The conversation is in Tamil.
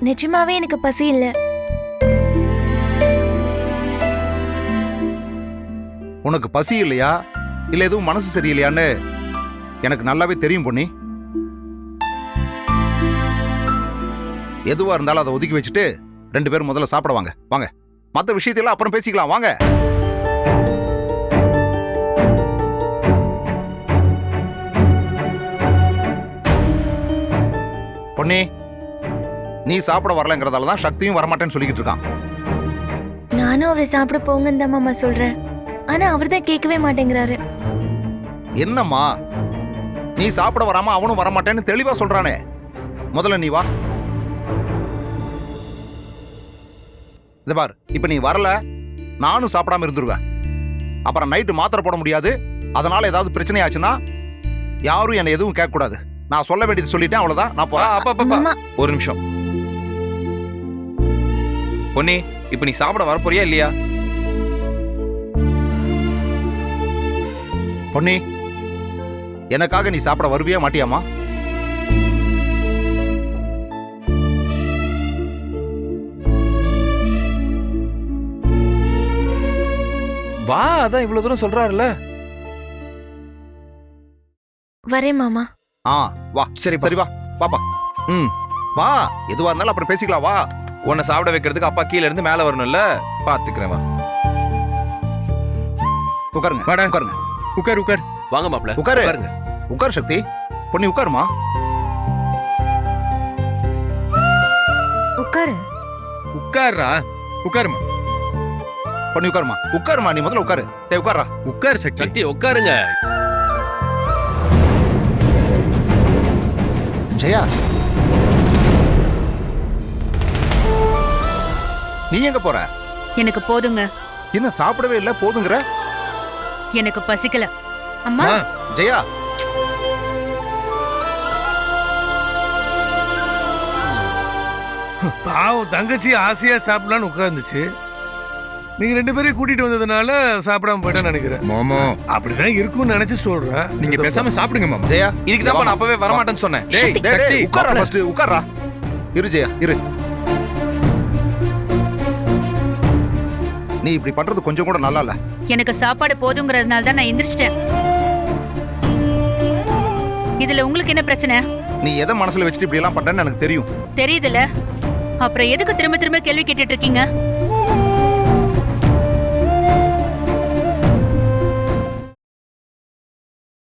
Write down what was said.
நிஜமாவே எனக்கு பசி இல்ல. உனக்கு பசி இல்லையா இல்ல எதுவும் மனசு சரியில்லையான்னு எனக்கு நல்லாவே தெரியும் பொன்னி. எதுவா இருந்தாலும் அதை ஒதுக்கி வச்சுட்டு 2 பேரும் முதல்ல சாப்பிட வாங்க. வாங்க, மற்ற விஷயத்தெல்லாம் அப்புறம் பேசிக்கலாம். வாங்க. பொன்னி, நீ சாப்பிட வரலங்கிறதால தான் சக்தியும் வரமாட்டேன்னு சொல்லிக்கிட்டு இருக்கான். நானும் அவரை சாப்பிட போங்கன்னு தான் மாமா சொல்றேன். ஆனா அவர் தான் கேட்கவே மாட்டேங்கிறாரு. என்னம்மா, நீ சாப்பிட வராம அவனும் வரமாட்டேன்னு தெளிவா சொல்றானே. முதல்ல நீ வா. இந்த பார், இப்ப நீ வரல நானும் சாப்பிடாம இருந்துருவேன். அப்புறம் நைட்டு மாத்திரை போட முடியாது. அதனால ஏதாவது பிரச்சனை ஆச்சுன்னா யாரும் என்ன எதுவும் கேட்க கூடாது. நான் சொல்ல வேண்டியது சொல்லிட்டேன், அவ்வளவுதான். நான் போறேன். மாமா, ஒரு நிமிஷம் பொன்னி, இப்ப நீ சாப்பிட வரப்போறியா இல்லையா? பொன்னி, எனக்காக நீ சாப்பிட வருவியா மாட்டியாமா? வா, அதான் இவ்வளவு தூரம் சொல்றாருல்ல. வரேன் மாமா. வா. சரி சரி வா. பாப்பா. ம், வா, எதுவா இருந்தாலும் அப்புறம் பேசிக்கலாம். வா. உன்னை சாப்பிட வைக்கிறதுக்கு அப்பா கீழ இருந்து மேல வரணும்ல, பாத்துக்கிறேன். வா, உட்காருங்க. வாடா. உட்காருங்க. உட்கார் உட்கார். வாங்க மாப்ள, உட்காரு. உட்காருங்க. உட்கார் சக்தி. பொன்னி உட்காருமா. உட்காரு. உட்கார்றா. உட்காருமா. பொன்னி உட்காருமா. உட்காருமா, நீ முதல்ல உட்காரு. டேய் உட்கார்றா. உட்கார் சக்தி. சக்தி உட்காருங்க. ஜெயா, நீ எங்க போற? எனக்கு போதுங்க. என்ன சாப்பிடவே இல்ல போதுங்கற? எனக்கு பசிக்கல. அம்மா, ஜெயா, பாவம் தங்கச்சி ஆசையா சாப்பிடலான்னு உட்கார்ந்துச்சு. நீங்க 2 பேரையும் கூட்டிட்டு வந்ததுனால சாப்பிடாம போயிட்டேன்னு நினைக்கிறேன். மாமா, அப்படிதான் இருக்கும்னு நினைச்சு சொல்றேன். நீங்க பேசாம சாப்பிடுங்க மாமா. ஜெயா, இதுக்கு தான் நான் அப்பவே வரமாட்டேன்னு சொன்னேன். டேய் டேய், சக்தி, உட்கார்றா ஃபர்ஸ்ட். உட்கார்றா. இரு ஜெயா, இரு. நீ இப்படி பண்றது கொஞ்சம் கூட நல்லா இல்ல. எனக்கு சாப்பாடு போதுங்கிறதுனால தான் நான் எந்திரிச்சிட்டேன். இதுல உங்களுக்கு என்ன பிரச்சனை? நீ எதை மனசுல வச்சுட்டு இப்படி எல்லாம் பண்றேன்னு எனக்கு தெரியும். தெரியுதுல, அப்புறம் எதுக்கு திரும்ப திரும்ப கேள்வி கேட்டுட்டு இருக்கீங்க?